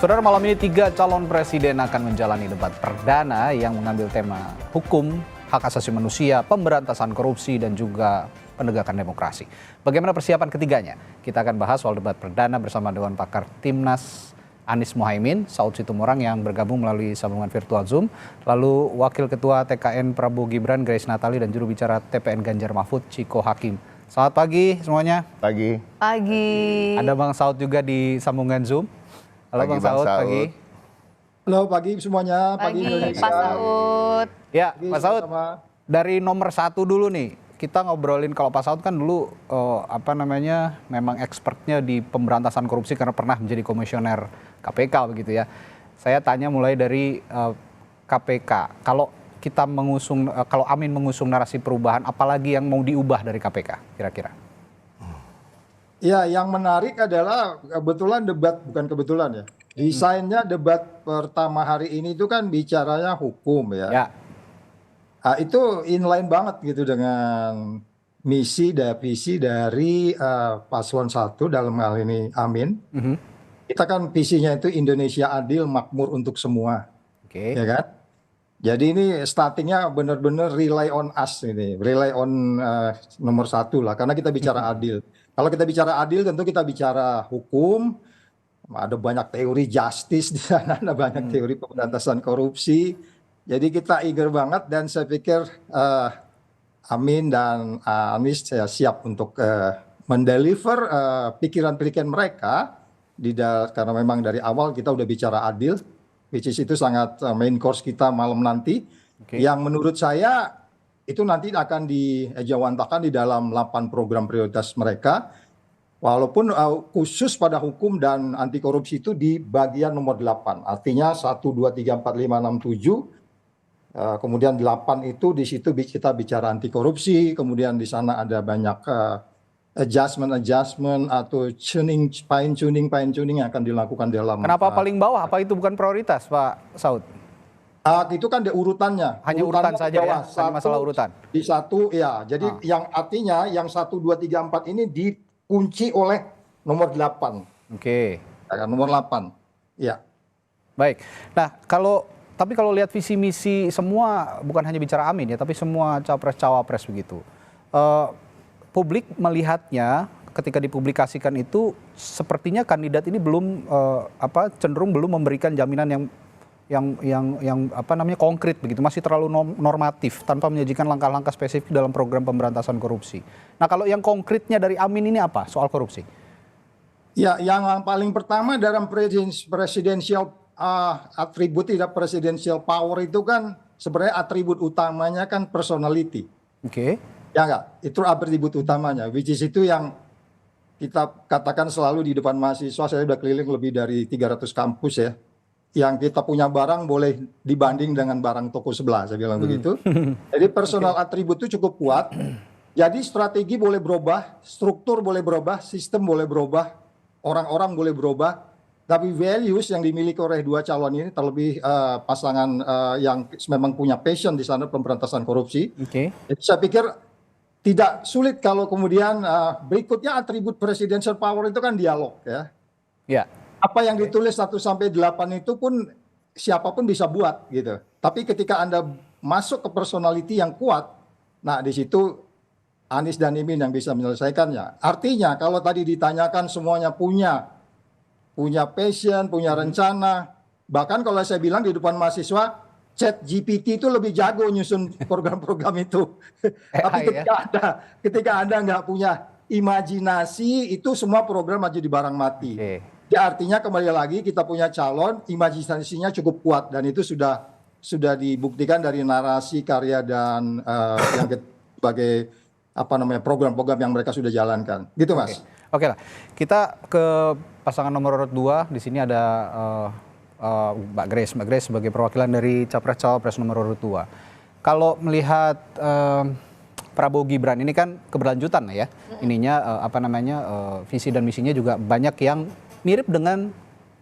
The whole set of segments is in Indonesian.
Saudara, malam ini 3 calon presiden akan menjalani debat perdana yang mengambil tema hukum, hak asasi manusia, pemberantasan korupsi, dan juga penegakan demokrasi. Bagaimana persiapan ketiganya? Kita akan bahas soal debat perdana bersama Dewan Pakar Timnas Anies Mohaimin, Saud Situmorang yang bergabung melalui sambungan virtual Zoom, lalu Wakil Ketua TKN Prabowo Gibran, Grace Natali, dan juru bicara TPN Ganjar Mahfud, Ciko Hakim. Selamat pagi semuanya. Pagi. Pagi. Ada Bang Saud juga di sambungan Zoom. Halo Pagi, Bang Saud, Bang Saud. pagi. Halo pagi semuanya, Pagi Indonesia. Pak Saud. Ya, Pagi Pak Saud, sama-sama. dari nomor 1 dulu nih. Kita ngobrolin, kalau Pak Saud kan dulu memang expertnya di pemberantasan korupsi karena pernah menjadi komisioner KPK begitu ya. Saya tanya mulai dari KPK. Kalau kita mengusung, kalau Amin mengusung narasi perubahan, apalagi yang mau diubah dari KPK kira-kira? Ya, yang menarik adalah kebetulan debat, bukan kebetulan ya. Desainnya debat pertama hari ini itu kan bicaranya hukum ya. Ya, Nah, itu inline banget gitu dengan misi dan visi dari paslon 1 dalam hal ini Amin. Kita kan visinya itu Indonesia adil, makmur untuk semua, oke. ya kan? Jadi ini startingnya benar-benar rely on us ini, rely on nomor 1 lah, karena kita bicara adil. Kalau kita bicara adil, tentu kita bicara hukum. Ada banyak teori justice di sana, ada banyak teori pemberantasan korupsi. Jadi kita eager banget dan saya pikir Amin dan Anies saya siap untuk mendeliver pikiran-pikiran mereka karena memang dari awal kita udah bicara adil, which is itu sangat main course kita malam nanti. Oke. Yang menurut saya itu nanti akan dijawantakan di dalam 8 program prioritas mereka. Walaupun khusus pada hukum dan anti korupsi itu di bagian nomor 8. Artinya 1, 2, 3, 4, 5, 6, 7. Kemudian 8 itu di situ kita bicara anti korupsi. Kemudian di sana ada banyak adjustment atau fine tuning yang akan dilakukan dalam. Kenapa paling bawah? Apa itu bukan prioritas, Pak Saud? Itu kan ada urutannya. Hanya urutan saja ya? bawah. Hanya masalah urutan? Di 1 ya. Jadi yang artinya yang 1, 2, 3, 4 ini dikunci oleh nomor 8. Oke. Ya kan, nomor 8. Ya. Baik. Nah, tapi kalau lihat visi misi semua, bukan hanya bicara Amin ya, tapi semua capres-cawapres begitu. Publik melihatnya ketika dipublikasikan itu sepertinya kandidat ini belum cenderung belum memberikan jaminan yang konkret begitu, masih terlalu normatif tanpa menyajikan langkah-langkah spesifik dalam program pemberantasan korupsi. Nah, kalau yang konkretnya dari Amin ini apa soal korupsi? Ya, yang paling pertama dalam presidential atribut tidak presidential power itu kan sebenarnya atribut utamanya kan personality. Oke. Ya enggak? Itu atribut utamanya, which is itu yang kita katakan selalu di depan mahasiswa. Saya sudah keliling lebih dari 300 kampus ya. Yang kita punya barang boleh dibanding dengan barang toko sebelah, saya bilang begitu. Jadi personal atribut itu cukup kuat. Jadi strategi boleh berubah, struktur boleh berubah, sistem boleh berubah, orang-orang boleh berubah. Tapi values yang dimiliki oleh 2 calon ini, terlebih pasangan yang memang punya passion di sana pemberantasan korupsi. Oke. Jadi saya pikir tidak sulit kalau kemudian berikutnya atribut presidential power itu kan dialog ya. Ya. Apa yang ditulis 1 sampai 8 itu pun siapapun bisa buat gitu. Tapi ketika Anda masuk ke personality yang kuat, nah di situ Anies dan Imin yang bisa menyelesaikannya. Artinya kalau tadi ditanyakan semuanya punya passion, punya rencana. Bahkan kalau saya bilang di depan mahasiswa, ChatGPT itu lebih jago nyusun program-program itu. Tapi ketika Anda nggak punya imajinasi, itu semua program aja di barang mati. Oke. Ya artinya kembali lagi kita punya calon, imajinasinya cukup kuat dan itu sudah dibuktikan dari narasi, karya dan yang sebagai program-program yang mereka sudah jalankan. Gitu Mas. Oke lah. Kita ke pasangan nomor urut 2. Di sini ada Mbak Grace sebagai perwakilan dari capres-cawapres nomor urut 2. Kalau melihat Prabowo Gibran ini kan keberlanjutan ya. Ininya visi dan misinya juga banyak yang mirip dengan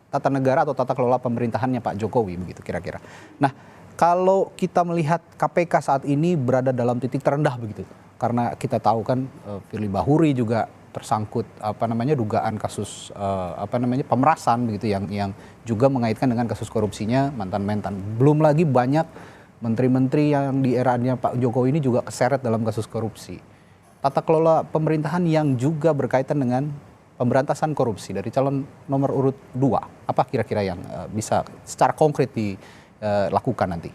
tata negara atau tata kelola pemerintahannya Pak Jokowi begitu kira-kira. Nah, kalau kita melihat KPK saat ini berada dalam titik terendah begitu. Karena kita tahu kan Firly Bahuri juga tersangkut dugaan kasus pemerasan begitu yang juga mengaitkan dengan kasus korupsinya mantan-mantan. Belum lagi banyak menteri-menteri yang di eranya Pak Jokowi ini juga keseret dalam kasus korupsi. Tata kelola pemerintahan yang juga berkaitan dengan pemberantasan korupsi dari calon nomor urut 2, apa kira-kira yang bisa secara konkret dilakukan nanti?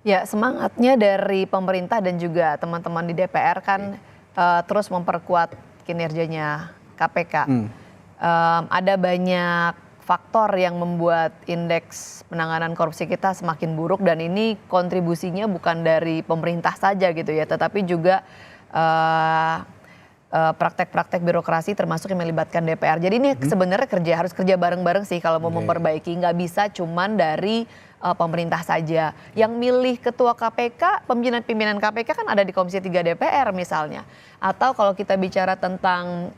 Ya, semangatnya dari pemerintah dan juga teman-teman di DPR kan terus memperkuat kinerjanya KPK. Ada banyak faktor yang membuat indeks penanganan korupsi kita semakin buruk, dan ini kontribusinya bukan dari pemerintah saja gitu ya, tetapi juga praktek-praktek birokrasi termasuk yang melibatkan DPR. Jadi ini sebenarnya harus kerja bareng-bareng sih kalau mau memperbaiki. Nggak bisa cuman dari pemerintah saja. Yang milih ketua KPK, pimpinan KPK kan ada di Komisi 3 DPR misalnya. Atau kalau kita bicara tentang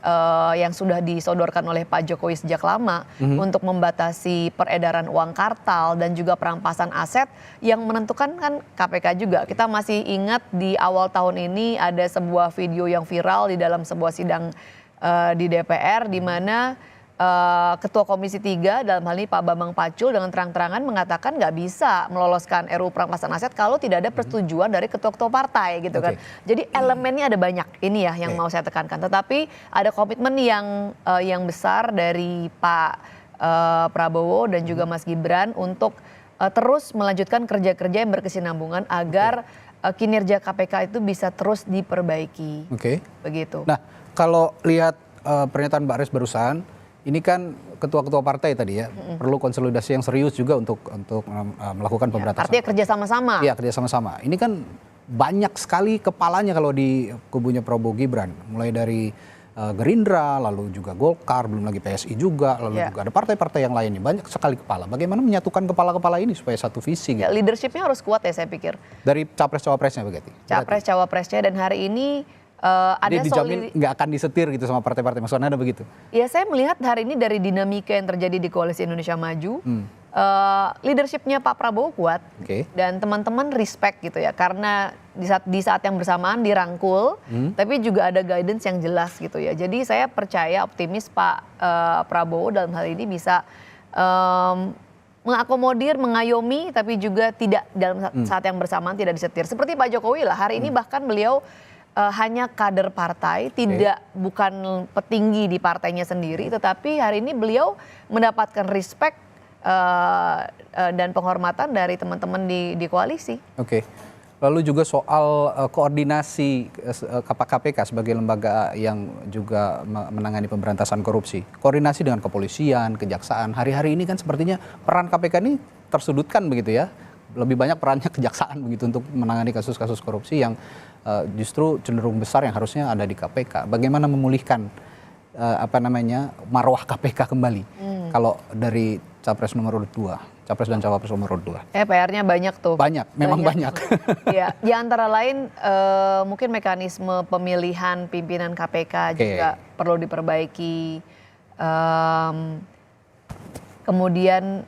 yang sudah disodorkan oleh Pak Jokowi sejak lama untuk membatasi peredaran uang kartal dan juga perampasan aset, yang menentukan kan KPK juga. Kita masih ingat di awal tahun ini ada sebuah video yang viral di dalam sebuah sidang di DPR di mana Ketua Komisi 3 dalam hal ini Pak Bambang Pacul dengan terang-terangan mengatakan nggak bisa meloloskan RUU perampasan aset kalau tidak ada persetujuan dari ketua-ketua partai gitu kan. Jadi elemennya ada banyak ini ya yang mau saya tekankan. Tetapi ada komitmen yang besar dari Pak Prabowo dan juga Mas Gibran untuk terus melanjutkan kerja-kerja yang berkesinambungan agar kinerja KPK itu bisa terus diperbaiki. Begitu. Nah, kalau lihat pernyataan Mbak Res barusan, ini kan ketua-ketua partai tadi ya, perlu konsolidasi yang serius juga untuk melakukan pemberantasan. Artinya kerja sama-sama. Iya, kerja sama-sama. Ini kan banyak sekali kepalanya kalau di kubunya Prabowo Gibran, mulai dari Gerindra, lalu juga Golkar, belum lagi PSI juga, lalu juga ada partai-partai yang lainnya. Banyak sekali kepala. Bagaimana menyatukan kepala-kepala ini supaya satu visi gitu? Ya, leadershipnya harus kuat ya saya pikir. Dari capres-cawapresnya begitu. Capres-cawapresnya, dan hari ini ada dia dijamin nggak akan disetir gitu sama partai-partai, maksudnya ada begitu? Ya, saya melihat hari ini dari dinamika yang terjadi di Koalisi Indonesia Maju, leadershipnya Pak Prabowo kuat, dan teman-teman respect gitu ya, karena di saat yang bersamaan dirangkul, tapi juga ada guidance yang jelas gitu ya. Jadi saya percaya, optimis Pak Prabowo dalam hal ini bisa mengakomodir, mengayomi, tapi juga tidak dalam saat yang bersamaan tidak disetir. Seperti Pak Jokowi lah, hari ini bahkan beliau hanya kader partai, bukan petinggi di partainya sendiri, tetapi hari ini beliau mendapatkan respect dan penghormatan dari teman-teman di koalisi. Lalu juga soal koordinasi KPK sebagai lembaga yang juga menangani pemberantasan korupsi. Koordinasi dengan kepolisian, kejaksaan. Hari-hari ini kan sepertinya peran KPK ini tersudutkan begitu ya. Lebih banyak perannya kejaksaan begitu untuk menangani kasus-kasus korupsi yang justru cenderung besar yang harusnya ada di KPK. Bagaimana memulihkan marwah KPK kembali kalau dari capres nomor urut 2, capres dan cawapres nomor urut 2? PR-nya banyak tuh. Memang banyak. Ya, di antara lain mungkin mekanisme pemilihan pimpinan KPK juga perlu diperbaiki. Kemudian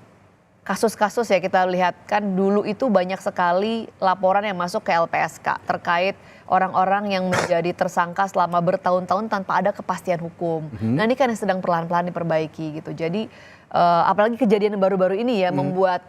kasus-kasus ya, kita lihat kan dulu itu banyak sekali laporan yang masuk ke LPSK terkait orang-orang yang menjadi tersangka selama bertahun-tahun tanpa ada kepastian hukum. Nah, ini kan yang sedang perlahan-lahan diperbaiki gitu. Jadi apalagi kejadian baru-baru ini ya membuat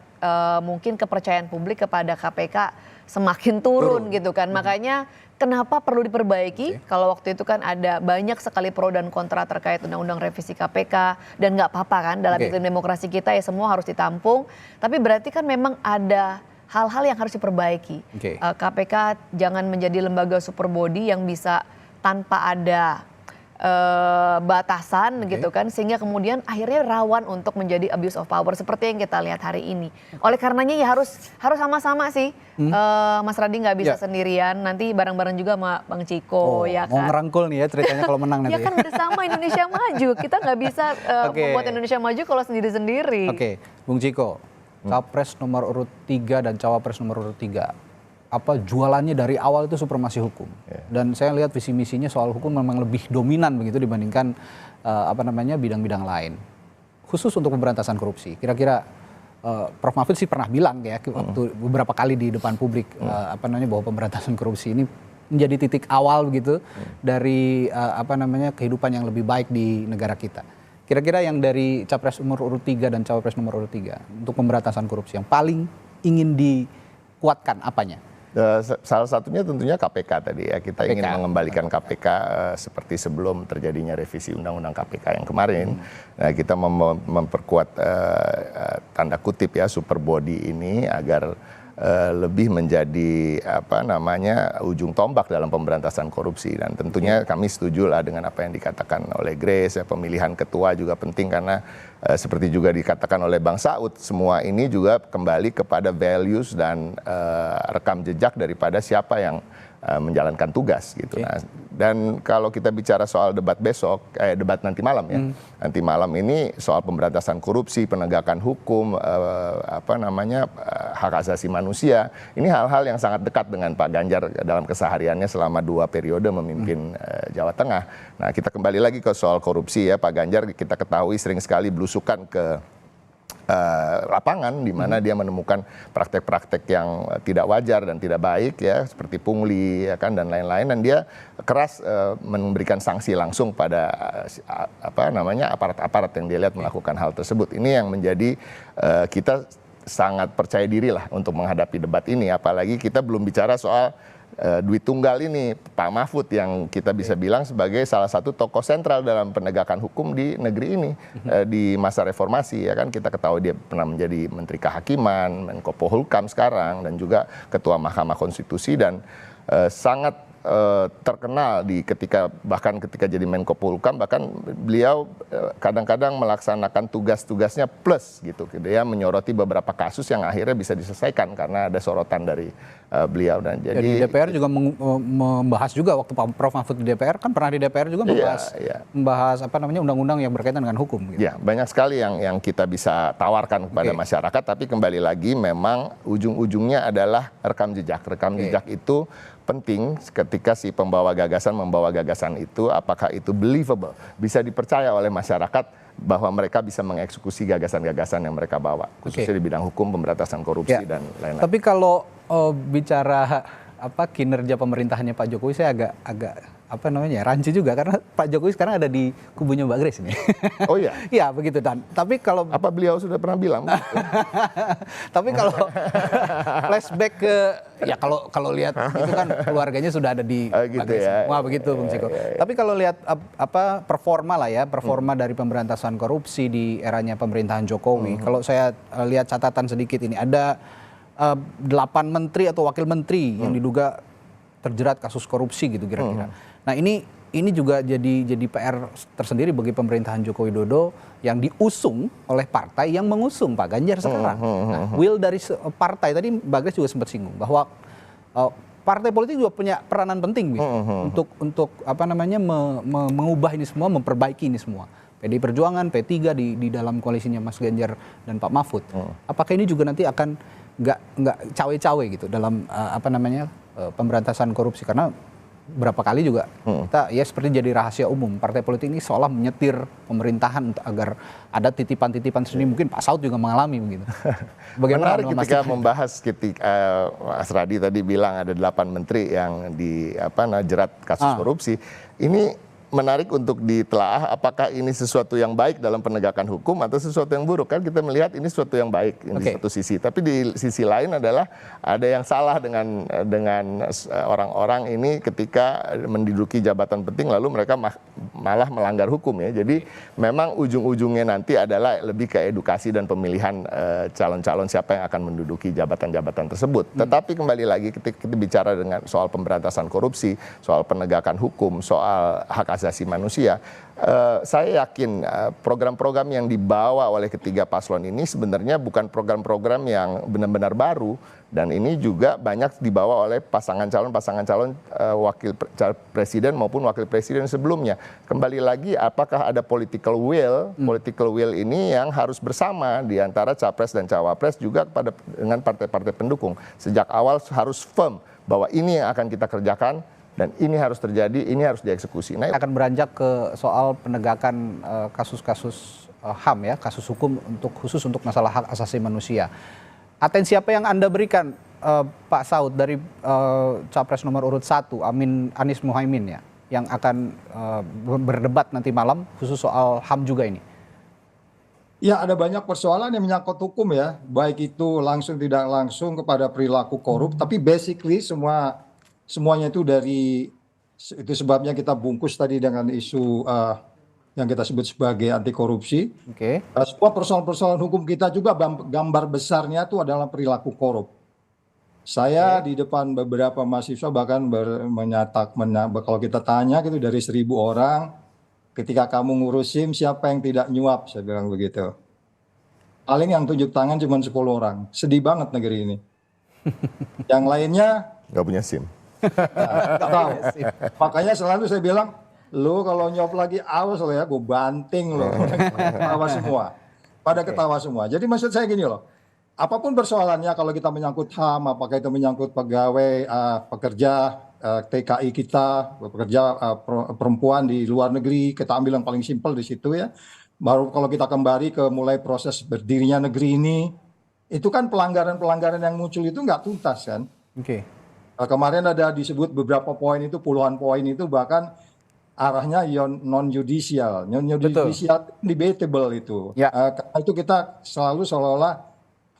mungkin kepercayaan publik kepada KPK semakin turun gitu kan. Makanya kenapa perlu diperbaiki? Kalau waktu itu kan ada banyak sekali pro dan kontra terkait undang-undang revisi KPK, dan nggak apa-apa kan dalam iklim demokrasi kita ya, semua harus ditampung. Tapi berarti kan memang ada hal-hal yang harus diperbaiki. KPK jangan menjadi lembaga super body yang bisa tanpa ada batasan gitu kan, sehingga kemudian akhirnya rawan untuk menjadi abuse of power seperti yang kita lihat hari ini. Oleh karenanya ya harus sama-sama sih. Mas Radhi nggak bisa sendirian, nanti bareng-bareng juga sama Bang Ciko ya kan. Mau ngerangkul nih ya ceritanya kalau menang nanti. Ya kan bersama Indonesia Maju, kita nggak bisa membuat Indonesia Maju kalau sendiri-sendiri. Bung Ciko, capres nomor urut 3 dan cawapres nomor urut 3. Apa jualannya dari awal itu supremasi hukum, dan saya lihat visi misinya soal hukum memang lebih dominan begitu dibandingkan bidang-bidang lain, khusus untuk pemberantasan korupsi. Kira-kira Prof Mahfud sih pernah bilang ya waktu beberapa kali di depan publik bahwa pemberantasan korupsi ini menjadi titik awal begitu dari kehidupan yang lebih baik di negara kita. Kira-kira yang dari capres nomor urut 3 dan cawapres nomor urut 3 untuk pemberantasan korupsi yang paling ingin dikuatkan apanya? Salah satunya tentunya KPK tadi ya. Kita ingin mengembalikan KPK seperti sebelum terjadinya revisi Undang-Undang KPK yang kemarin. Nah, kita memperkuat tanda kutip ya super body ini agar lebih menjadi ujung tombak dalam pemberantasan korupsi. Dan tentunya kami setuju lah dengan apa yang dikatakan oleh Grace, ya, pemilihan ketua juga penting karena seperti juga dikatakan oleh Bang Saud, semua ini juga kembali kepada values dan rekam jejak daripada siapa yang menjalankan tugas gitu. Nah, dan kalau kita bicara soal debat besok, debat nanti malam ya, nanti malam ini soal pemberantasan korupsi, penegakan hukum, hak asasi manusia, ini hal-hal yang sangat dekat dengan Pak Ganjar dalam kesehariannya selama 2 periode memimpin Jawa Tengah. Nah, kita kembali lagi ke soal korupsi ya, Pak Ganjar kita ketahui sering sekali belusukan ke lapangan di mana dia menemukan praktek-praktek yang tidak wajar dan tidak baik ya, seperti pungli ya kan dan lain-lain, dan dia keras memberikan sanksi langsung pada aparat-aparat yang dia lihat melakukan hal tersebut. Ini yang menjadi kita sangat percaya diri lah untuk menghadapi debat ini, apalagi kita belum bicara soal duit tunggal ini, Pak Mahfud yang kita bisa bilang sebagai salah satu tokoh sentral dalam penegakan hukum di negeri ini di masa reformasi ya kan, kita ketahui dia pernah menjadi Menteri Kehakiman, Menko Polhukam sekarang, dan juga Ketua Mahkamah Konstitusi, dan sangat terkenal bahkan ketika jadi Menko Polhukam, bahkan beliau kadang-kadang melaksanakan tugas-tugasnya plus gitu. Dia menyoroti beberapa kasus yang akhirnya bisa diselesaikan karena ada sorotan dari beliau. Dan jadi DPR juga membahas juga waktu Pak Prof Mahfud di DPR kan pernah di DPR juga membahas undang-undang yang berkaitan dengan hukum. Gitu. Ya, banyak sekali yang kita bisa tawarkan kepada masyarakat, tapi kembali lagi memang ujung-ujungnya adalah rekam jejak. Rekam jejak itu penting ketika si pembawa gagasan itu apakah itu believable, bisa dipercaya oleh masyarakat bahwa mereka bisa mengeksekusi gagasan-gagasan yang mereka bawa, khususnya di bidang hukum, pemberantasan korupsi dan lain-lain. Tapi kalau bicara kinerja pemerintahannya Pak Jokowi, saya agak rancu juga karena Pak Jokowi sekarang ada di kubunya Mbak Grace ini. Oh iya? Iya begitu, Dan. Tapi kalau beliau sudah pernah bilang? Tapi kalau flashback ke kalau lihat itu kan keluarganya sudah ada di Mbak Grace. Ya. Wah begitu Bung Ciko. Tapi kalau lihat performa dari pemberantasan korupsi di eranya pemerintahan Jokowi, kalau saya lihat catatan sedikit ini ada 8 menteri atau wakil menteri yang diduga terjerat kasus korupsi gitu kira-kira. Nah ini juga jadi PR tersendiri bagi pemerintahan Joko Widodo yang diusung oleh partai yang mengusung Pak Ganjar sekarang. Nah, will dari partai tadi Mbak Grace juga sempat singgung bahwa partai politik juga punya peranan penting gitu, untuk mengubah ini semua, memperbaiki ini semua. PDI Perjuangan, P3 di dalam koalisinya Mas Ganjar dan Pak Mahfud. Apakah ini juga nanti akan nggak cawe-cawe gitu dalam pemberantasan korupsi, karena berapa kali juga kita ya seperti jadi rahasia umum partai politik ini seolah menyetir pemerintahan agar ada titipan-titipan sendiri. Mungkin Pak Saud juga mengalami begitu. Bagaimana menarik ketika membahas Mas Radi tadi bilang ada 8 menteri yang jerat kasus korupsi. Ini menarik untuk ditelaah apakah ini sesuatu yang baik dalam penegakan hukum atau sesuatu yang buruk. Kan kita melihat ini sesuatu yang baik di satu sisi, tapi di sisi lain adalah ada yang salah dengan orang-orang ini ketika menduduki jabatan penting lalu mereka malah melanggar hukum ya. Jadi memang ujung-ujungnya nanti adalah lebih ke edukasi dan pemilihan calon-calon siapa yang akan menduduki jabatan-jabatan tersebut. Tetapi kembali lagi ketika kita bicara dengan soal pemberantasan korupsi, soal penegakan hukum, soal hak asasi manusia, saya yakin program-program yang dibawa oleh ketiga paslon ini sebenarnya bukan program-program yang benar-benar baru, dan ini juga banyak dibawa oleh pasangan calon wakil presiden maupun wakil presiden sebelumnya. Kembali lagi apakah ada political will ini yang harus bersama di antara capres dan cawapres juga dengan partai-partai pendukung. Sejak awal harus firm bahwa ini yang akan kita kerjakan dan ini harus terjadi, ini harus dieksekusi. Nah, akan beranjak ke soal penegakan kasus-kasus HAM ya, kasus hukum khusus untuk masalah hak asasi manusia. Atensi apa yang Anda berikan, Pak Saud, dari capres nomor urut 1, Anies Muhaimin ya, yang akan berdebat nanti malam khusus soal HAM juga ini? Ya, ada banyak persoalan yang menyangkut hukum ya, baik itu langsung tidak langsung kepada perilaku korup, tapi basically semuanya itu itu sebabnya kita bungkus tadi dengan isu yang kita sebut sebagai anti korupsi. Oke. Semua persoalan-persoalan hukum kita juga gambar besarnya itu adalah perilaku korup. Saya di depan beberapa mahasiswa bahkan kalau kita tanya gitu dari 1.000 orang, ketika kamu ngurusin siapa yang tidak nyuap, saya bilang begitu. Paling yang tunjuk tangan cuma 10 orang. Sedih banget negeri ini. Yang lainnya Nggak punya SIM. nggak tahu. Makanya selalu saya bilang, lu kalau nyuap lagi awas lo ya, gue banting lo. Ketawa semua. Pada ketawa semua. Jadi maksud saya gini loh. Apapun persoalannya, kalau kita menyangkut HAM, apakah itu menyangkut pegawai, pekerja TKI kita, pekerja perempuan di luar negeri, kita ambil yang paling simpel di situ ya. Baru kalau kita kembali ke mulai proses berdirinya negeri ini, itu kan pelanggaran-pelanggaran yang muncul itu nggak tuntas kan. Oke. Kemarin ada disebut beberapa poin itu, puluhan poin itu bahkan arahnya non-judicial. Non-judicial debatable itu. Ya. Karena itu kita selalu seolah-olah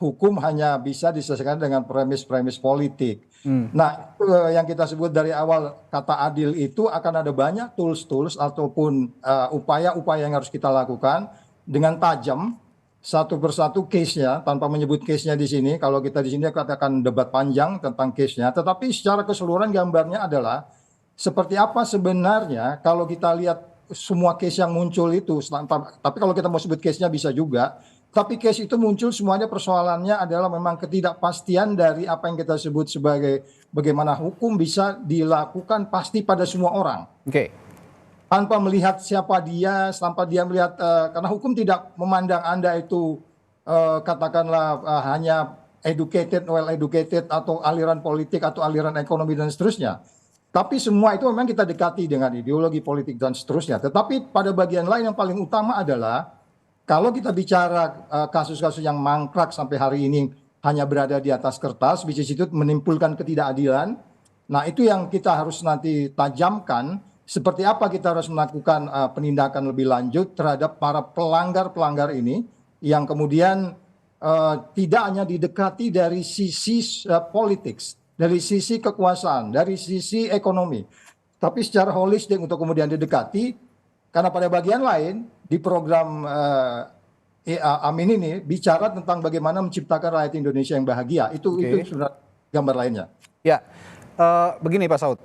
hukum hanya bisa diselesaikan dengan premis-premis politik. Nah, itu yang kita sebut dari awal kata adil itu akan ada banyak tools-tools ataupun upaya-upaya yang harus kita lakukan dengan tajam satu persatu case-nya, tanpa menyebut case-nya di sini. Kalau kita di sini katakan debat panjang tentang case-nya, tetapi secara keseluruhan gambarnya adalah seperti apa sebenarnya kalau kita lihat semua case yang muncul itu. Tapi kalau kita mau sebut case-nya bisa juga. Tapi case itu muncul semuanya persoalannya adalah memang ketidakpastian dari apa yang kita sebut sebagai bagaimana hukum bisa dilakukan pasti pada semua orang. Oke. Tanpa melihat siapa dia, tanpa dia melihat, karena hukum tidak memandang Anda itu katakanlah hanya educated, well educated, atau aliran politik, atau aliran ekonomi dan seterusnya. Tapi semua itu memang kita dekati dengan ideologi politik dan seterusnya. Tetapi pada bagian lain yang paling utama adalah kalau kita bicara kasus-kasus yang mangkrak sampai hari ini hanya berada di atas kertas, which is itu menimbulkan ketidakadilan. Nah, itu yang kita harus nanti tajamkan, seperti apa kita harus melakukan penindakan lebih lanjut terhadap para pelanggar-pelanggar ini, yang kemudian tidak hanya didekati dari sisi politik, dari sisi kekuasaan, dari sisi ekonomi, tapi secara holistik untuk kemudian didekati. Karena pada bagian lain di program Amin ini bicara tentang bagaimana menciptakan rakyat Indonesia yang bahagia. Itu sudah gambar lainnya. Ya, begini Pak Saud,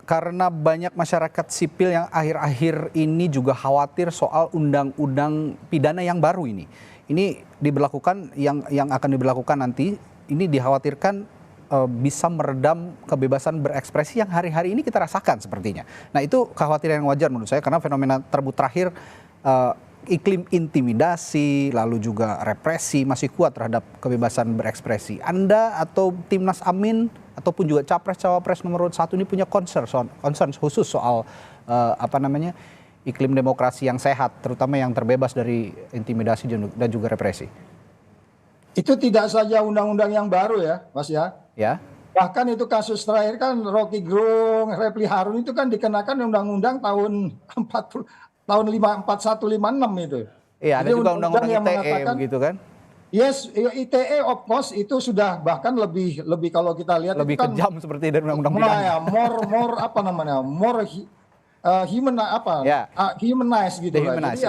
karena banyak masyarakat sipil yang akhir-akhir ini juga khawatir soal undang-undang pidana yang baru ini. Ini diberlakukan, yang akan diberlakukan nanti, ini dikhawatirkan bisa meredam kebebasan berekspresi yang hari-hari ini kita rasakan sepertinya. Nah, itu kekhawatiran yang wajar menurut saya, karena fenomena tersebut terakhir iklim intimidasi lalu juga represi masih kuat terhadap kebebasan berekspresi. Anda atau Timnas Amin ataupun juga capres-cawapres nomor 1 ini punya concern khusus soal iklim demokrasi yang sehat, terutama yang terbebas dari intimidasi dan juga represi. Itu tidak saja undang-undang yang baru ya, Mas ya. Ya. Bahkan itu kasus terakhir kan Rocky Gerung, Refli Harun itu kan dikenakan undang-undang tahun 4156 itu. Iya, ada juga undang-undang ITE begitu kan? Yes, ITE of course itu sudah bahkan lebih kalau kita lihat lebih itu kan kejam seperti dari undang-undang pidana. Humanize gitu lah. Jadi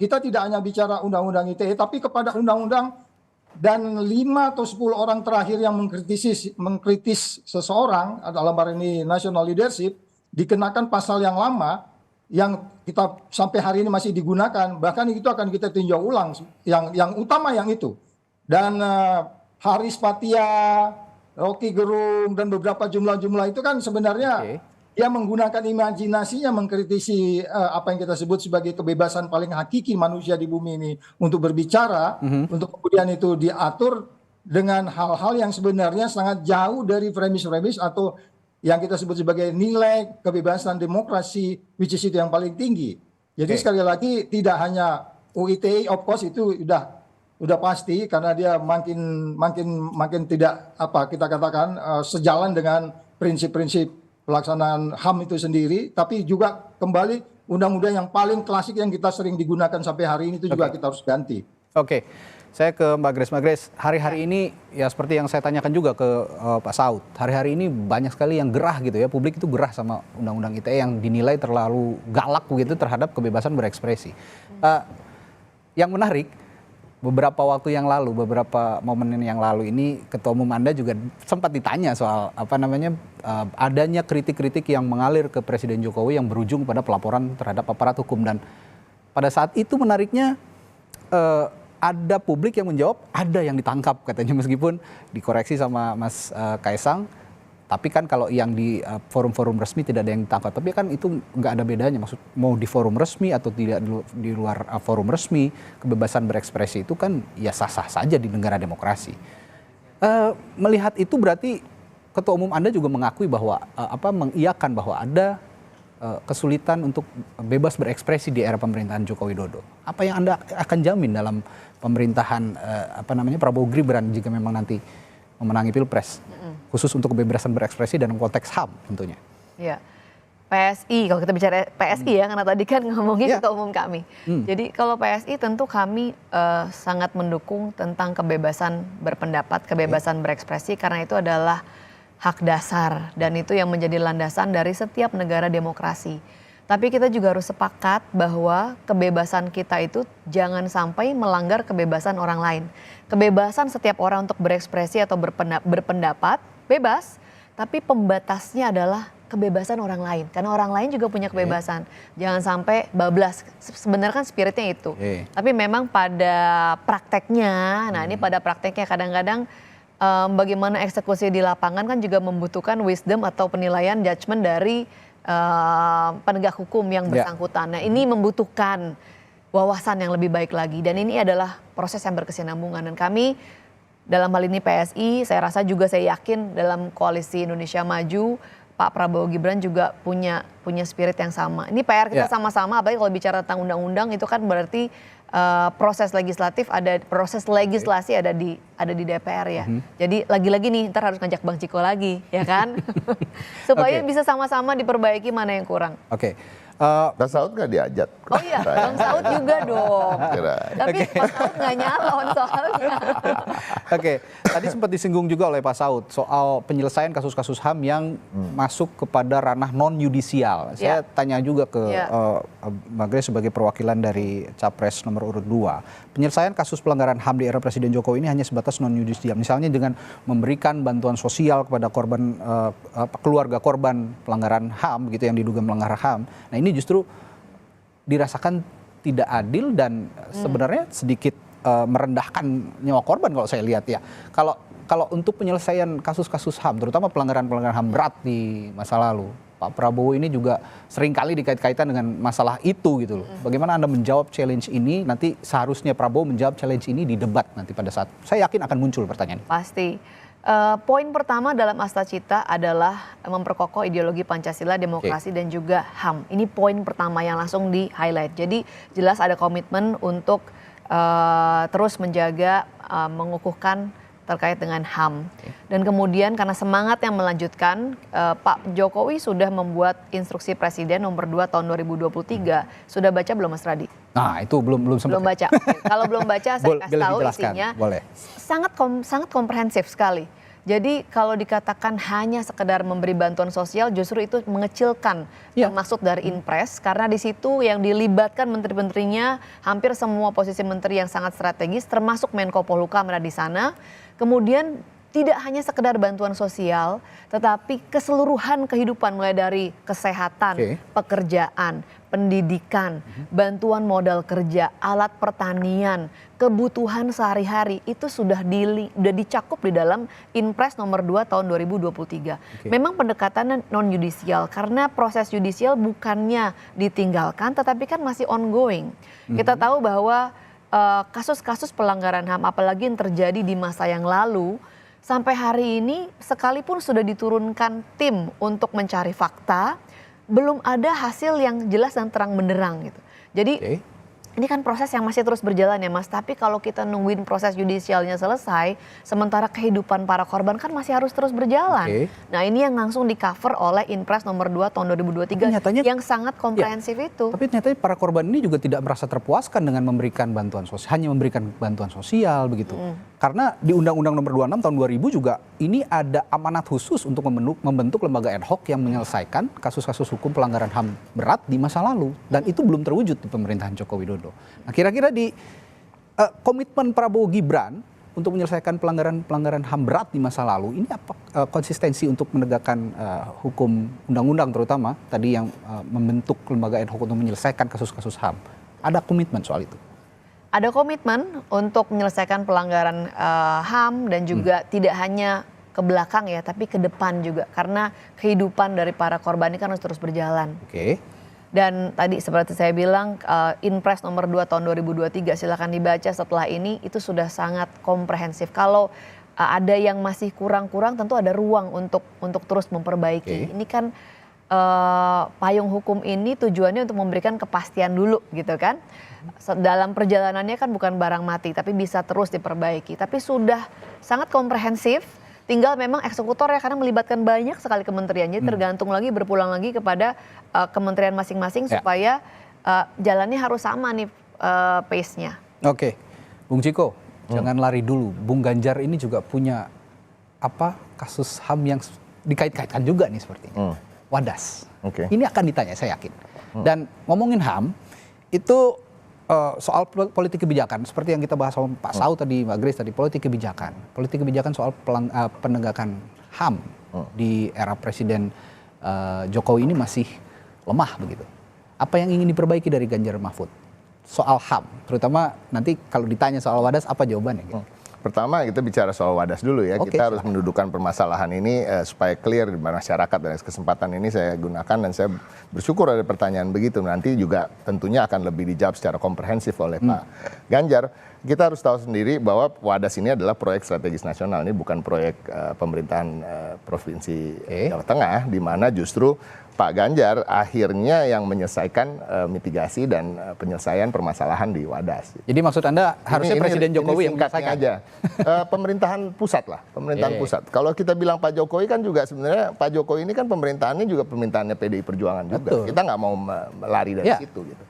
kita tidak hanya bicara undang-undang ITE, tapi kepada undang-undang. Dan 5 atau 10 orang terakhir yang mengkritis seseorang dalam hal ini national leadership dikenakan pasal yang lama yang kita sampai hari ini masih digunakan, bahkan itu akan kita tinjau ulang yang utama yang itu. Dan Haris Patia, Rocky Gerung dan beberapa jumlah-jumlah itu kan sebenarnya dia menggunakan imajinasinya mengkritisi apa yang kita sebut sebagai kebebasan paling hakiki manusia di bumi ini untuk berbicara, untuk kemudian itu diatur dengan hal-hal yang sebenarnya sangat jauh dari premis-premis atau yang kita sebut sebagai nilai kebebasan demokrasi, which is itu yang paling tinggi. Jadi sekali lagi tidak hanya UITE of course itu sudah udah pasti karena dia makin tidak apa kita katakan sejalan dengan prinsip-prinsip pelaksanaan HAM itu sendiri, tapi juga kembali undang-undang yang paling klasik yang kita sering digunakan sampai hari ini itu juga kita harus ganti. Oke, saya ke Mbak Grace. Mbak Grace, hari-hari ini ya seperti yang saya tanyakan juga ke Pak Saud, hari-hari ini banyak sekali yang gerah gitu ya, publik itu gerah sama Undang-Undang ITE yang dinilai terlalu galak begitu terhadap kebebasan berekspresi. Yang menarik, beberapa waktu yang lalu, beberapa momen yang lalu ini Ketua Umum Anda juga sempat ditanya soal adanya kritik-kritik yang mengalir ke Presiden Jokowi yang berujung pada pelaporan terhadap aparat hukum, dan pada saat itu menariknya ada publik yang menjawab ada yang ditangkap katanya, meskipun dikoreksi sama Mas Kaisang. Tapi kan kalau yang di forum-forum resmi tidak ada yang ditangkap. Tapi kan itu nggak ada bedanya. Maksud mau di forum resmi atau tidak di luar forum resmi, kebebasan berekspresi itu kan ya sah-sah saja di negara demokrasi. Melihat itu berarti Ketua Umum Anda juga mengakui bahwa mengiyakan bahwa ada kesulitan untuk bebas berekspresi di era pemerintahan Joko Widodo. Apa yang Anda akan jamin dalam pemerintahan Prabowo Gibran jika memang nanti memenangi Pilpres, khusus untuk kebebasan berekspresi dan konteks HAM tentunya? Ya, PSI, kalau kita bicara PSI ya, karena tadi kan ngomongin Ketua Umum kami. Jadi kalau PSI tentu kami sangat mendukung tentang kebebasan berpendapat, kebebasan berekspresi, karena itu adalah hak dasar dan itu yang menjadi landasan dari setiap negara demokrasi. Tapi kita juga harus sepakat bahwa kebebasan kita itu jangan sampai melanggar kebebasan orang lain. Kebebasan setiap orang untuk berekspresi atau berpendapat bebas, tapi pembatasnya adalah kebebasan orang lain. Karena orang lain juga punya kebebasan. Jangan sampai bablas. Sebenarnya kan spiritnya itu. Tapi memang pada prakteknya, ini pada prakteknya kadang-kadang bagaimana eksekusi di lapangan kan juga membutuhkan wisdom atau penilaian judgement dari penegak hukum yang bersangkutan. Nah, ini membutuhkan wawasan yang lebih baik lagi, dan ini adalah proses yang berkesinambungan, dan kami dalam hal ini PSI, saya rasa juga saya yakin dalam koalisi Indonesia Maju Pak Prabowo Gibran juga punya spirit yang sama. Ini PR kita sama-sama, apalagi kalau bicara tentang undang-undang itu kan berarti proses legislatif legislasi ada di DPR ya. Jadi lagi-lagi nih ntar harus ngajak Bang Ciko lagi ya kan. Supaya bisa sama-sama diperbaiki mana yang kurang. Bang Saud nggak diajak? Oh iya, Bang Saud juga dong. Tapi Pak Saud nggak nyalon soalnya. Tadi sempat disinggung juga oleh Pak Saud soal penyelesaian kasus-kasus HAM yang masuk kepada ranah non-yudisial. Saya tanya juga ke Mbak Grace sebagai perwakilan dari Capres nomor urut 2. Penyelesaian kasus pelanggaran HAM di era Presiden Jokowi ini hanya sebatas non-yudisial. Misalnya dengan memberikan bantuan sosial kepada korban keluarga korban pelanggaran HAM gitu yang diduga melanggar HAM. Nah, ini justru dirasakan tidak adil dan sebenarnya sedikit merendahkan nyawa korban kalau saya lihat ya. Kalau untuk penyelesaian kasus-kasus HAM, terutama pelanggaran-pelanggaran HAM berat di masa lalu, Pak Prabowo ini juga seringkali dikait-kaitan dengan masalah itu gitu loh. Bagaimana Anda menjawab challenge ini? Nanti seharusnya Prabowo menjawab challenge ini di debat nanti pada saat, saya yakin akan muncul pertanyaan. Pasti. Poin pertama dalam Asta Cita adalah memperkokoh ideologi Pancasila, demokrasi dan juga HAM. Ini poin pertama yang langsung di highlight. Jadi jelas ada komitmen untuk terus menjaga, mengukuhkan terkait dengan HAM. Dan kemudian karena semangat yang melanjutkan, Pak Jokowi sudah membuat instruksi Presiden nomor 2 tahun 2023. Sudah baca belum Mas Radi? Nah itu belum sempat. Belum baca. Kalau belum baca saya kasih tahu isinya. Boleh. Sangat komprehensif sekali. Jadi kalau dikatakan hanya sekedar memberi bantuan sosial, justru itu mengecilkan maksud dari Inpres, karena di situ yang dilibatkan menteri-menterinya hampir semua posisi menteri yang sangat strategis, termasuk Menko Polhukam ada di sana. Kemudian tidak hanya sekedar bantuan sosial, tetapi keseluruhan kehidupan mulai dari kesehatan, pekerjaan, pendidikan, bantuan modal kerja, alat pertanian, kebutuhan sehari-hari itu sudah dicakup di dalam Inpres nomor 2 tahun 2023. Memang pendekatannya non-yudisial karena proses yudisial bukannya ditinggalkan tetapi kan masih ongoing. Kita tahu bahwa kasus-kasus pelanggaran HAM apalagi yang terjadi di masa yang lalu sampai hari ini sekalipun sudah diturunkan tim untuk mencari fakta, belum ada hasil yang jelas dan terang benderang gitu. Jadi ini kan proses yang masih terus berjalan ya Mas, tapi kalau kita nungguin proses yudisialnya selesai, sementara kehidupan para korban kan masih harus terus berjalan. Oke. Nah ini yang langsung di cover oleh Inpres nomor 2 tahun 2023 Tapi nyatanya- yang sangat komprehensif itu. Tapi ternyata para korban ini juga tidak merasa terpuaskan dengan memberikan bantuan sosial, hanya memberikan bantuan sosial begitu. Karena di Undang-Undang Nomor 26 Tahun 2000 juga ini ada amanat khusus untuk membentuk lembaga ad hoc yang menyelesaikan kasus-kasus hukum pelanggaran HAM berat di masa lalu, dan itu belum terwujud di pemerintahan Joko Widodo. Nah, kira-kira di komitmen Prabowo Gibran untuk menyelesaikan pelanggaran HAM berat di masa lalu, ini apa konsistensi untuk menegakkan hukum undang-undang, terutama tadi yang membentuk lembaga ad hoc untuk menyelesaikan kasus-kasus HAM? Ada komitmen soal itu? Ada komitmen untuk menyelesaikan pelanggaran HAM dan juga tidak hanya ke belakang ya, tapi ke depan juga. Karena kehidupan dari para korban ini kan harus terus berjalan. Oke. Dan tadi seperti saya bilang, Inpres nomor 2 tahun 2023 silakan dibaca setelah ini, itu sudah sangat komprehensif. Kalau ada yang masih kurang-kurang, tentu ada ruang untuk terus memperbaiki. Oke. Ini kan payung hukum ini tujuannya untuk memberikan kepastian dulu gitu kan. Dalam perjalanannya kan bukan barang mati, tapi bisa terus diperbaiki. Tapi sudah sangat komprehensif, tinggal memang eksekutor ya, karena melibatkan banyak sekali kementerian. Jadi tergantung lagi, berpulang lagi kepada kementerian masing-masing supaya jalannya harus sama nih pace-nya. Oke, Bung Ciko, jangan lari dulu. Bung Ganjar ini juga punya kasus HAM yang dikait-kaitkan juga nih sepertinya. Wadas. Oke. Ini akan ditanya, saya yakin. Dan ngomongin HAM itu soal politik kebijakan, seperti yang kita bahas sama Pak Sau tadi, Mbak Grace tadi, politik kebijakan soal penegakan HAM di era Presiden Jokowi ini masih lemah begitu. Apa yang ingin diperbaiki dari Ganjar Mahfud soal HAM, terutama nanti kalau ditanya soal Wadas apa jawabannya? Gitu. Pertama kita bicara soal Wadas dulu ya. Oke, Kita harus silakan. mendudukan permasalahan ini supaya clear di masyarakat, dan kesempatan ini saya gunakan dan saya bersyukur ada pertanyaan begitu. Nanti juga tentunya akan lebih dijawab secara komprehensif oleh Pak Ganjar. Kita harus tahu sendiri bahwa Wadas ini adalah proyek strategis nasional. Ini bukan proyek pemerintahan Provinsi Jawa Tengah, di mana justru Pak Ganjar akhirnya yang menyelesaikan mitigasi dan penyelesaian permasalahan di Wadas. Jadi maksud Anda harusnya Presiden Jokowi yang singkatnya menyelesaikan? aja. Pemerintahan pusat lah, pemerintahan pusat. Kalau kita bilang Pak Jokowi kan juga sebenarnya Pak Jokowi ini kan pemerintahannya juga pemerintahannya PDI Perjuangan juga. Betul. Kita nggak mau lari dari situ gitu.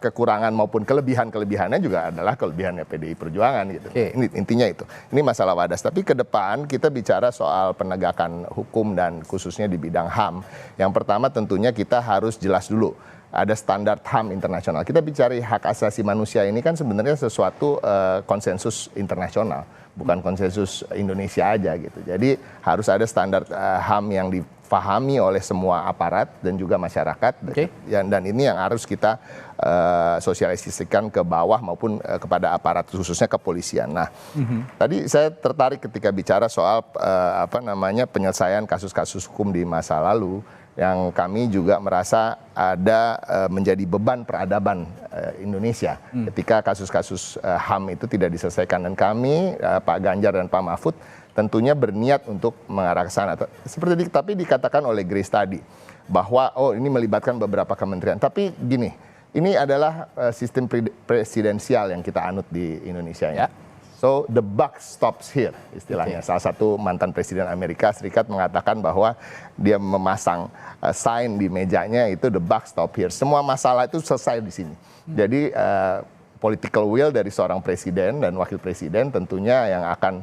Kekurangan maupun kelebihannya juga adalah kelebihannya PDI Perjuangan gitu. Ini intinya itu. Ini masalah Wadas. Tapi ke depan kita bicara soal penegakan hukum dan khususnya di bidang HAM. Yang pertama tentunya kita harus jelas dulu. Ada standar HAM internasional. Kita bicara hak asasi manusia ini kan sebenarnya sesuatu konsensus internasional, bukan konsensus Indonesia aja gitu. Jadi harus ada standar HAM yang difahami oleh semua aparat dan juga masyarakat. Dan ini yang harus kita sosialisasikan ke bawah maupun kepada aparat, khususnya kepolisian. Nah, tadi saya tertarik ketika bicara soal penyelesaian kasus-kasus hukum di masa lalu, yang kami juga merasa ada menjadi beban peradaban Indonesia ketika kasus-kasus HAM itu tidak diselesaikan. Dan kami, Pak Ganjar dan Pak Mahfud, tentunya berniat untuk mengarah ke sana. Tapi dikatakan oleh Grace tadi, bahwa ini melibatkan beberapa kementerian. Tapi gini, ini adalah sistem presidensial yang kita anut di Indonesia ya. So the buck stops here istilahnya. Salah satu mantan presiden Amerika Serikat mengatakan bahwa dia memasang sign di mejanya itu the buck stop here. Semua masalah itu selesai di sini. Jadi political will dari seorang presiden dan wakil presiden tentunya yang akan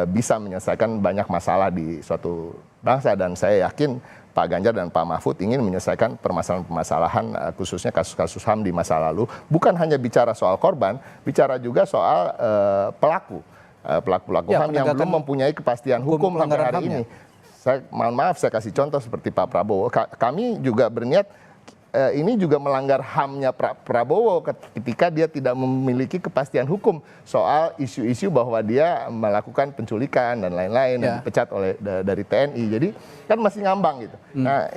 bisa menyelesaikan banyak masalah di suatu bangsa, dan saya yakin Pak Ganjar dan Pak Mahfud ingin menyelesaikan permasalahan-permasalahan khususnya kasus-kasus HAM di masa lalu. Bukan hanya bicara soal korban, bicara juga soal pelaku-pelaku HAM yang belum mempunyai kepastian hukum sampai hari ini. Saya mohon maaf, saya kasih contoh seperti Pak Prabowo. Kami juga berniat ini juga melanggar HAM-nya Prabowo ketika dia tidak memiliki kepastian hukum soal isu-isu bahwa dia melakukan penculikan dan lain-lain dan dipecat dari TNI. Jadi kan masih ngambang gitu. Nah,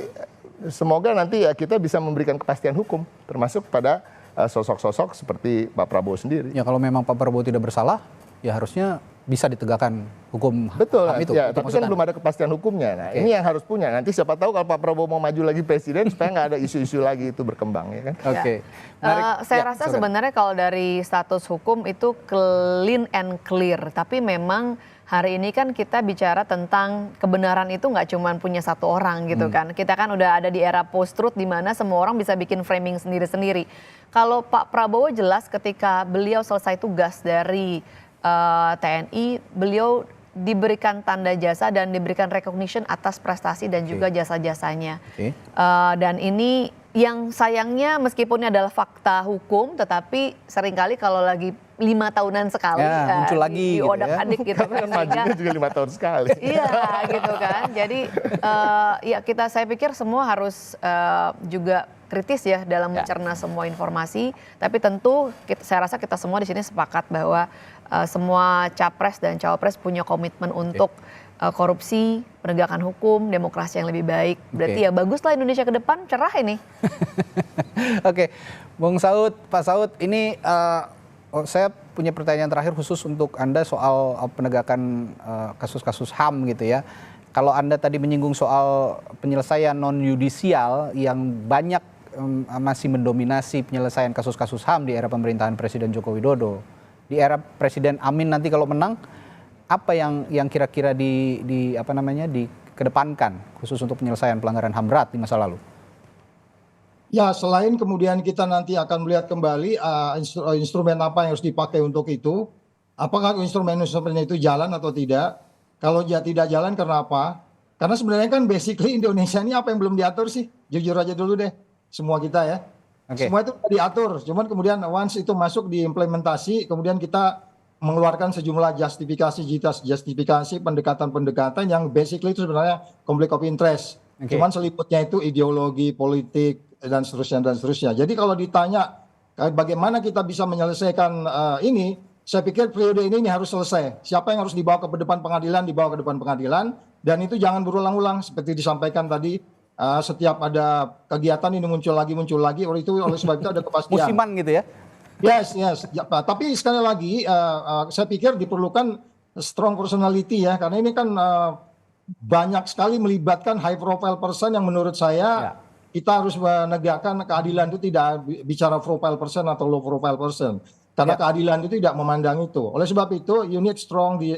semoga nanti ya kita bisa memberikan kepastian hukum termasuk pada sosok-sosok seperti Pak Prabowo sendiri. Ya kalau memang Pak Prabowo tidak bersalah, ya harusnya bisa ditegakkan hukum Betul, HAM itu. ya, Itu tapi maksud kan Anda? belum ada kepastian hukumnya. Nah, ini yang harus punya. Nanti siapa tahu kalau Pak Prabowo mau maju lagi presiden supaya nggak ada isu-isu lagi itu berkembang, ya kan? Oke. Menarik. Saya Ya, rasa silakan. sebenarnya kalau dari status hukum itu clean and clear, tapi memang hari ini kan kita bicara tentang kebenaran itu nggak cuma punya satu orang gitu kan. Kita kan udah ada di era post-truth di mana semua orang bisa bikin framing sendiri-sendiri. Kalau Pak Prabowo jelas ketika beliau selesai tugas dari TNI, beliau diberikan tanda jasa dan diberikan recognition atas prestasi dan juga jasa-jasanya. Oke. Dan ini yang sayangnya meskipun ini adalah fakta hukum, tetapi seringkali kalau lagi 5 tahunan sekali Ya, muncul lagi gitu ya. adik gitu Karena kan. kan majunya juga 5 tahun sekali. Iya gitu kan. Jadi ya saya pikir semua harus juga kritis ya dalam mencerna semua informasi. Tapi tentu saya rasa kita semua di sini sepakat bahwa semua capres dan cawapres punya komitmen untuk korupsi, penegakan hukum, demokrasi yang lebih baik. Berarti ya baguslah Indonesia ke depan, cerah ini. Oke, Bung Saud, Pak Saud, ini saya punya pertanyaan terakhir khusus untuk Anda soal penegakan kasus-kasus HAM gitu ya. Kalau Anda tadi menyinggung soal penyelesaian non-yudisial yang banyak masih mendominasi penyelesaian kasus-kasus HAM di era pemerintahan Presiden Joko Widodo. Di era Presiden Amin nanti kalau menang, apa yang kira-kira dikedepankan khusus untuk penyelesaian pelanggaran HAM berat di masa lalu? Ya, selain kemudian kita nanti akan melihat kembali instrumen apa yang harus dipakai untuk itu, apakah instrumen-instrumennya itu jalan atau tidak? Kalau tidak jalan, kenapa? Karena sebenarnya kan basically Indonesia ini apa yang belum diatur sih? Jujur aja dulu deh, semua kita ya. Oke. Semua itu sudah diatur, cuman kemudian once itu masuk di implementasi, kemudian kita mengeluarkan sejumlah justifikasi pendekatan-pendekatan yang basically itu sebenarnya conflict of interest. Oke. Cuman seliputnya itu ideologi, politik, dan seterusnya. Jadi kalau ditanya bagaimana kita bisa menyelesaikan ini, saya pikir periode ini harus selesai. Siapa yang harus dibawa ke depan pengadilan, dibawa ke depan pengadilan. Dan itu jangan berulang-ulang seperti disampaikan tadi. Setiap ada kegiatan ini muncul lagi. Oleh sebab itu ada kepastian. Musiman gitu ya? Yes. Ya, tapi sekali lagi saya pikir diperlukan strong personality ya. Karena ini kan banyak sekali melibatkan high profile person yang menurut saya kita harus menegakkan keadilan itu tidak bicara profile person atau low profile person. Karena keadilan itu tidak memandang itu. Oleh sebab itu you need strong di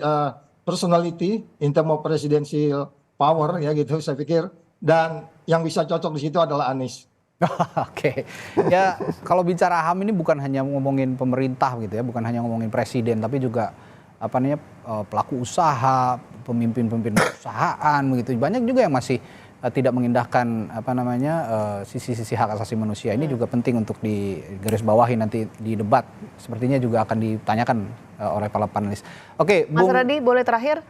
personality in terms of presidential power ya gitu saya pikir. Dan yang bisa cocok di situ adalah Anies. Oke, ya kalau bicara HAM ini bukan hanya ngomongin pemerintah gitu ya, bukan hanya ngomongin presiden, tapi juga pelaku usaha, pemimpin perusahaan begitu. Banyak juga yang masih tidak mengindahkan sisi-sisi hak asasi manusia. Ini juga penting untuk digarisbawahi nanti di debat. Sepertinya juga akan ditanyakan oleh para panelis. Oke, Mas Radi boleh terakhir?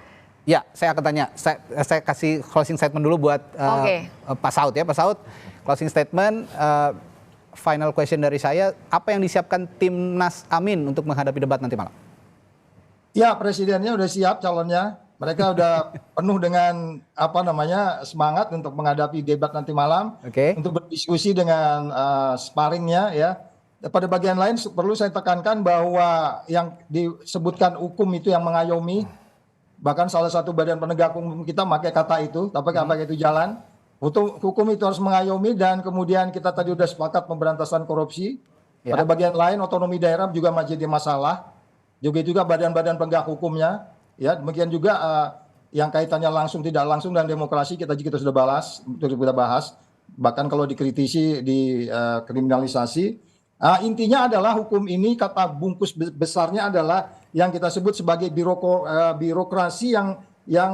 Ya, saya akan tanya. Saya kasih closing statement dulu buat Pak Saud ya. Pak Saud, closing statement, final question dari saya, apa yang disiapkan Timnas Amin untuk menghadapi debat nanti malam? Ya, presidennya udah siap calonnya. Mereka udah penuh dengan semangat untuk menghadapi debat nanti malam. Oke. Untuk berdiskusi dengan sparringnya ya. Pada bagian lain perlu saya tekankan bahwa yang disebutkan hukum itu yang mengayomi. Bahkan salah satu badan penegak hukum kita pakai kata itu, tapi apakah itu jalan? Hukum itu harus mengayomi dan kemudian kita tadi sudah sepakat pemberantasan korupsi. Pada bagian lain otonomi daerah juga menjadi masalah. Juga badan-badan penegak hukumnya. Ya, demikian juga yang kaitannya langsung tidak langsung dan demokrasi kita sudah bahas. Bahkan kalau dikritisi di kriminalisasi. Intinya adalah hukum ini kata bungkus besarnya adalah yang kita sebut sebagai birokrasi yang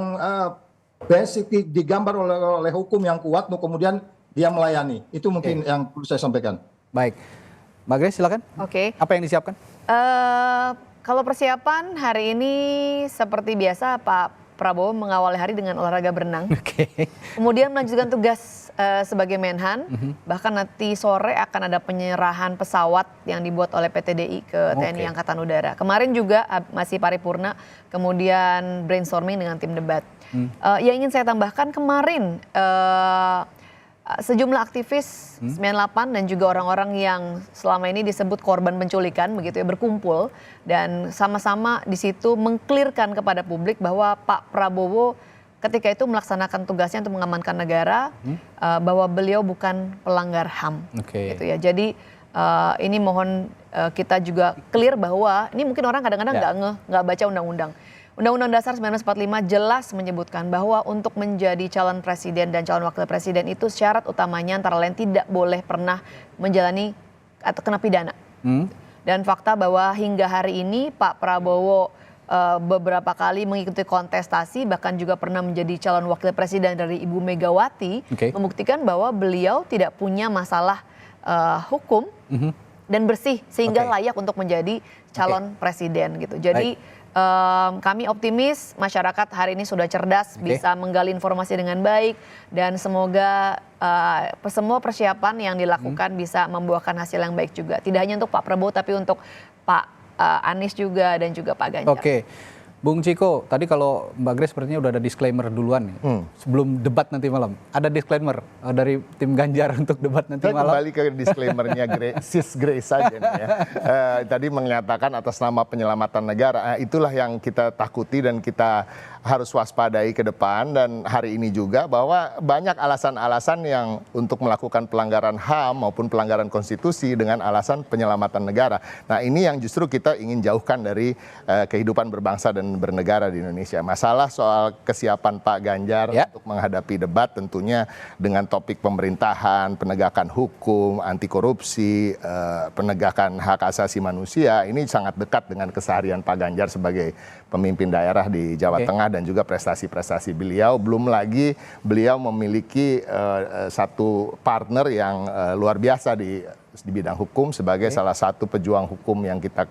basically digambar oleh hukum yang kuat, kemudian dia melayani. Itu mungkin yang perlu saya sampaikan. Baik, Mbak Grace silakan. Oke. Apa yang disiapkan? Kalau persiapan hari ini seperti biasa Pak Prabowo mengawali hari dengan olahraga berenang. Oke. Kemudian melanjutkan tugas sebagai Menhan. Bahkan nanti sore akan ada penyerahan pesawat yang dibuat oleh PT DI ke TNI Angkatan Udara. Kemarin juga masih paripurna, kemudian brainstorming dengan tim debat. Yang ingin saya tambahkan kemarin sejumlah aktivis 98 dan juga orang-orang yang selama ini disebut korban penculikan begitu ya berkumpul dan sama-sama di situ mengklirkan kepada publik bahwa Pak Prabowo ketika itu melaksanakan tugasnya untuk mengamankan negara, bahwa beliau bukan pelanggar HAM. Gitu ya. Jadi ini mohon kita juga clear bahwa ini mungkin orang kadang-kadang nggak baca undang-undang. Undang-Undang Dasar 1945 jelas menyebutkan bahwa untuk menjadi calon presiden dan calon wakil presiden itu syarat utamanya antara lain tidak boleh pernah menjalani atau kena pidana. Dan fakta bahwa hingga hari ini Pak Prabowo beberapa kali mengikuti kontestasi bahkan juga pernah menjadi calon wakil presiden dari Ibu Megawati membuktikan bahwa beliau tidak punya masalah hukum dan bersih sehingga layak untuk menjadi calon presiden gitu. Jadi kami optimis masyarakat hari ini sudah cerdas, bisa menggali informasi dengan baik dan semoga semua persiapan yang dilakukan bisa membuahkan hasil yang baik juga. Tidak hanya untuk Pak Prabowo tapi untuk Pak Anies juga dan juga Pak Ganjar. Oke. Bung Ciko, tadi kalau Mbak Grace sepertinya udah ada disclaimer duluan nih. Sebelum debat nanti malam. Ada disclaimer dari tim Ganjar untuk debat nanti malam. Saya kembali ke disclaimernya Sis Grace saja nih ya. Tadi menyatakan atas nama penyelamatan negara. Itulah yang kita takuti dan kita harus waspadai ke depan dan hari ini juga bahwa banyak alasan-alasan yang untuk melakukan pelanggaran HAM maupun pelanggaran konstitusi dengan alasan penyelamatan negara. Nah ini yang justru kita ingin jauhkan dari kehidupan berbangsa dan bernegara di Indonesia. Masalah soal kesiapan Pak Ganjar untuk menghadapi debat tentunya dengan topik pemerintahan, penegakan hukum, anti korupsi, penegakan hak asasi manusia ini sangat dekat dengan keseharian Pak Ganjar sebagai pemimpin daerah di Jawa Tengah dan juga prestasi-prestasi beliau. Belum lagi beliau memiliki satu partner yang luar biasa di bidang hukum sebagai salah satu pejuang hukum yang kita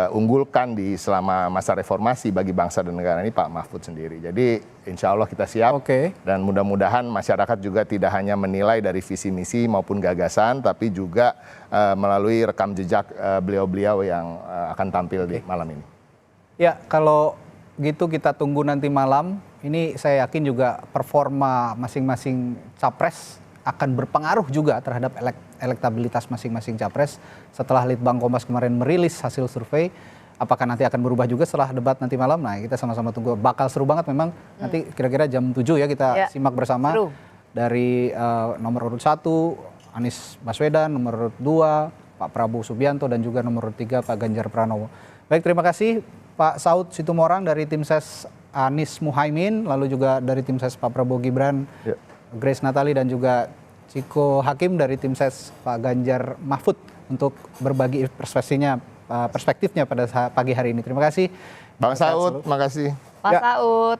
unggulkan di selama masa reformasi bagi bangsa dan negara ini Pak Mahfud sendiri. Jadi insya Allah kita siap dan mudah-mudahan masyarakat juga tidak hanya menilai dari visi misi maupun gagasan tapi juga melalui rekam jejak beliau-beliau yang akan tampil di malam ini. Ya, kalau gitu kita tunggu nanti malam. Ini saya yakin juga performa masing-masing capres akan berpengaruh juga terhadap elektabilitas masing-masing capres. Setelah Litbang Kompas kemarin merilis hasil survei, apakah nanti akan berubah juga setelah debat nanti malam? Nah, kita sama-sama tunggu. Bakal seru banget memang. Nanti kira-kira jam 7 ya kita simak bersama. Dari nomor urut 1, Anies Baswedan, nomor urut 2, Pak Prabowo Subianto, dan juga nomor urut 3, Pak Ganjar Pranowo. Baik, terima kasih Pak Saud Situmorang dari tim ses Anies Muhaimin, lalu juga dari tim ses Pak Prabowo Gibran, Grace Natali, dan juga Ciko Hakim dari tim ses Pak Ganjar Mahfud untuk berbagi perspektifnya pada pagi hari ini. Terima kasih. Bang Saud, terima kasih. Pak Saud.